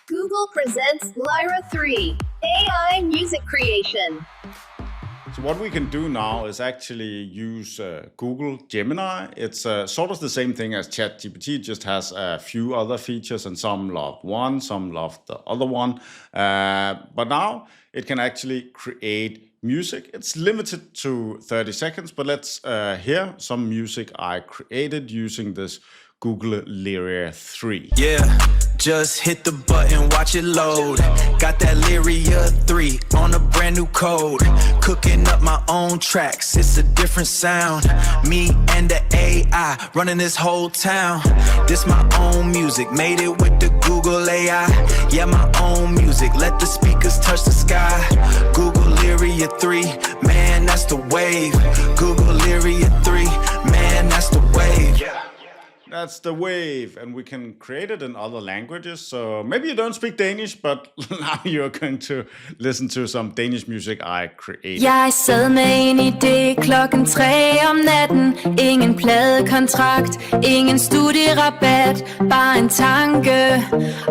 Google presents Lyra 3, AI music creation. So what we can do now is actually use Google Gemini. It's sort of the same thing as ChatGPT, it just has a few other features, and some love one, some love the other one. But now it can actually create music. It's limited to 30 seconds, but let's hear some music I created using this Google Lyria 3. Yeah, just hit the button, watch it load. Got that Lyria 3 on a brand new code. Cooking up my own tracks, it's a different sound. Me and the AI running this whole town. This my own music, made it with the Google AI. Yeah, my own music, let the speakers touch the sky. Google Lyria 3, man, that's the wave. Google Lyria 3, man, that's the wave. That's the wave, and we can create it in other languages. So maybe you don't speak Danish, but now you're going to listen to some Danish music I created. Jeg sad med en idé klokken 3 om natten. Ingen pladekontrakt, ingen studierabat. Bare en tanke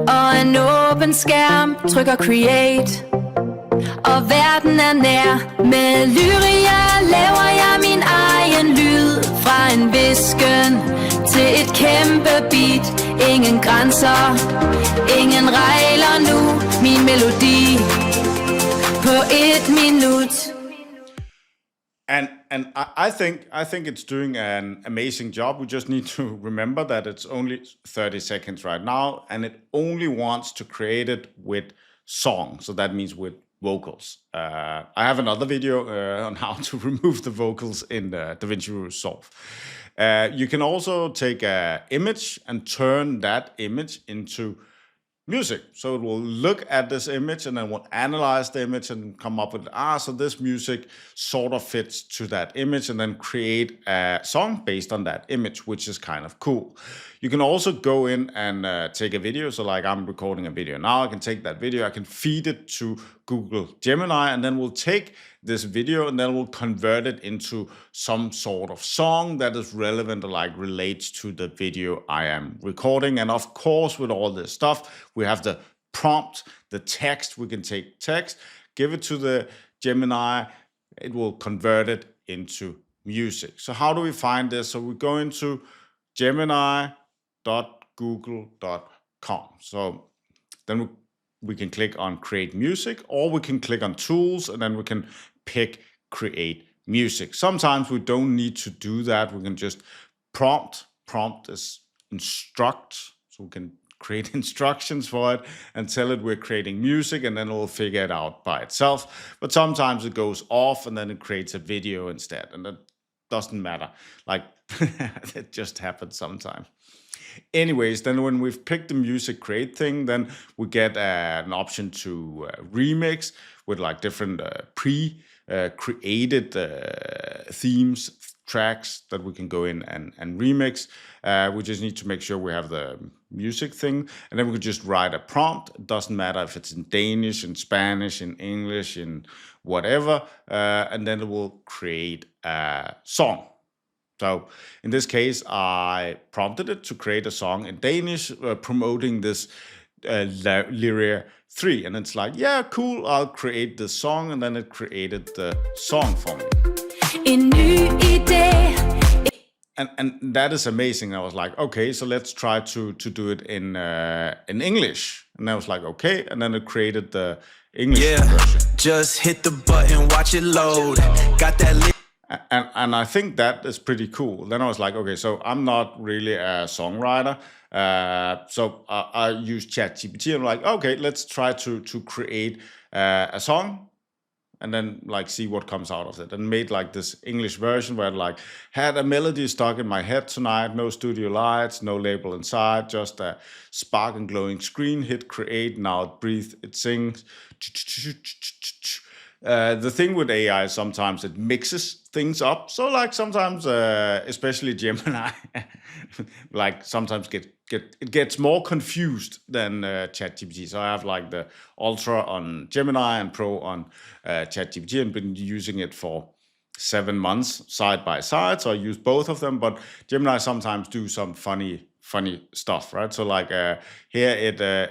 og en åben skærm. Trykker create, og verden er nær. Med Lyria laver jeg min egen lyd. Fra en hvisken til et kæmpe beat. Ingen grænser, ingen regler nu. Min melodi på 1 minut. And I think it's doing an amazing job. We just need to remember that it's only 30 seconds right now, and it only wants to create it with song. So that means with vocals. I have another video on how to remove the vocals in DaVinci Resolve. You can also take an image and turn that image into music. So it will look at this image and then will analyze the image and come up with, so this music sort of fits to that image, and then create a song based on that image, which is kind of cool. You can also go in and take a video. So like I'm recording a video now, I can take that video, I can feed it to Google Gemini, and then we'll take this video and then we'll convert it into some sort of song that is relevant or like relates to the video I am recording. And of course, with all this stuff, we have the prompt, the text. We can take text, give it to the Gemini, it will convert it into music. So how do we find this? So we go into gemini.google.com. So then we can click on create music, or we can click on tools, and then we can pick create music. Sometimes we don't need to do that. We can just prompt is instruct. So we can create instructions for it and tell it we're creating music, and then it will figure it out by itself. But sometimes it goes off and then it creates a video instead, and that doesn't matter. Like it just happens sometimes. Anyways, then when we've picked the music create thing, then we get an option to remix with like different pre-created themes, tracks that we can go in and remix. We just need to make sure we have the music thing, and then we can just write a prompt. It doesn't matter if it's in Danish, in Spanish, in English, in whatever, and then it will create a song. So in this case, I prompted it to create a song in Danish promoting this Lyria 3. And it's like, yeah, cool, I'll create this song. And then it created the song for me. En ny idé. And that is amazing. I was like, okay, so let's try to do it in English. And I was like, okay. And then it created the English version. Just hit the button, watch it load. Got that And I think that is pretty cool. Then I was like, okay, so I'm not really a songwriter. So I use ChatGPT. I'm like, okay, let's try to create a song and then like see what comes out of it. And made like this English version where like had a melody stuck in my head tonight, no studio lights, no label inside, just a spark and glowing screen, hit create, now it breathes, it sings. The thing with AI is sometimes it mixes things up. So like sometimes, especially Gemini, like sometimes it gets more confused than ChatGPT. So I have like the Ultra on Gemini and Pro on ChatGPT, and been using it for 7 months side by side. So I use both of them, but Gemini sometimes do some funny funny stuff, right? So like here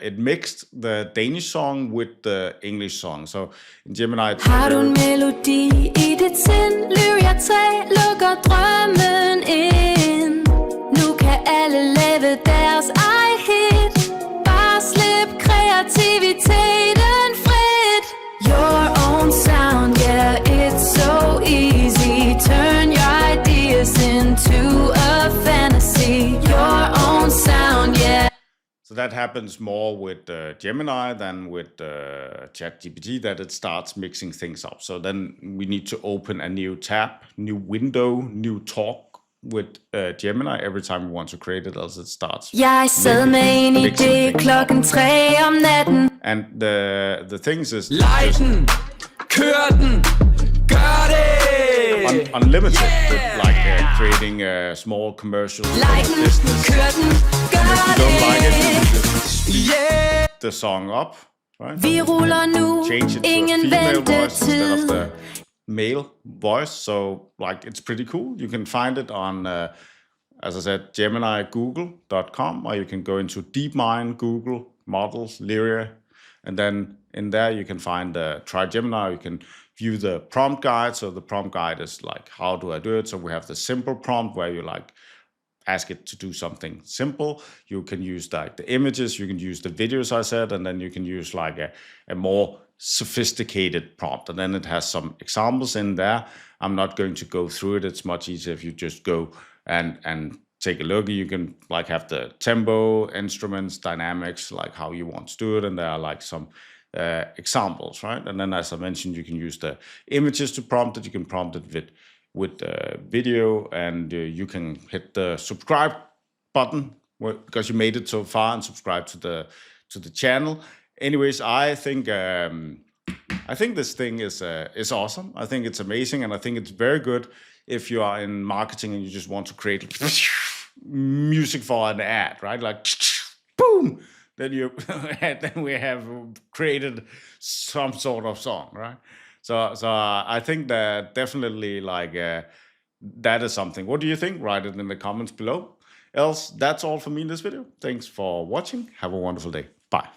it mixed the Danish song with the English song. So in Gemini, it's Har du en melodi i dit sind? Lyria 3 lukker drømmen ind. Nu kan alle lave deres eget hit. Bare slip kreativiteten frit. Your own sound, yeah, it's so easy. Turn your ideas into a fantasy. Your own sound, yeah. So that happens more with Gemini than with ChatGPT, that it starts mixing things up. So then we need to open a new tab, new window, new talk with Gemini every time we want to create it, else it starts. Jeg sad med en idé klokken 3 om natten. And the things is Lej den, kør den, gør det! unlimited, like creating small commercials for Like den, business. kør den, If gør you don't like it, you det. can just speed the song up, right? Vi ruller nu, Change it to a ingen female voice instead of ventetid. the male voice. So like it's pretty cool. You can find it on, as I said, GeminiGoogle.com, or you can go into DeepMind, Google, Models, Lyria, and then in there you can find Try Gemini. You can view the prompt guide. So the prompt guide is like, how do I do it? So we have the simple prompt where you like ask it to do something simple. You can use like the images, you can use the videos I said, and then you can use like a more sophisticated prompt. And then it has some examples in there. I'm not going to go through it. It's much easier if you just go and take a look. You can like have the tempo, instruments, dynamics, like how you want to do it. And there are like some examples, right? And then as I mentioned, you can use the images to prompt it. You can prompt it with video, and you can hit the subscribe button because you made it so far, and subscribe to the channel. Anyways, I think this thing is awesome. I think it's amazing, and I think it's very good if you are in marketing and you just want to create music for an ad, right? Like boom, then then we have created some sort of song, right? So I think that definitely like that is something. What do you think? Write it in the comments below. Else, that's all for me in this video. Thanks for watching. Have a wonderful day. Bye.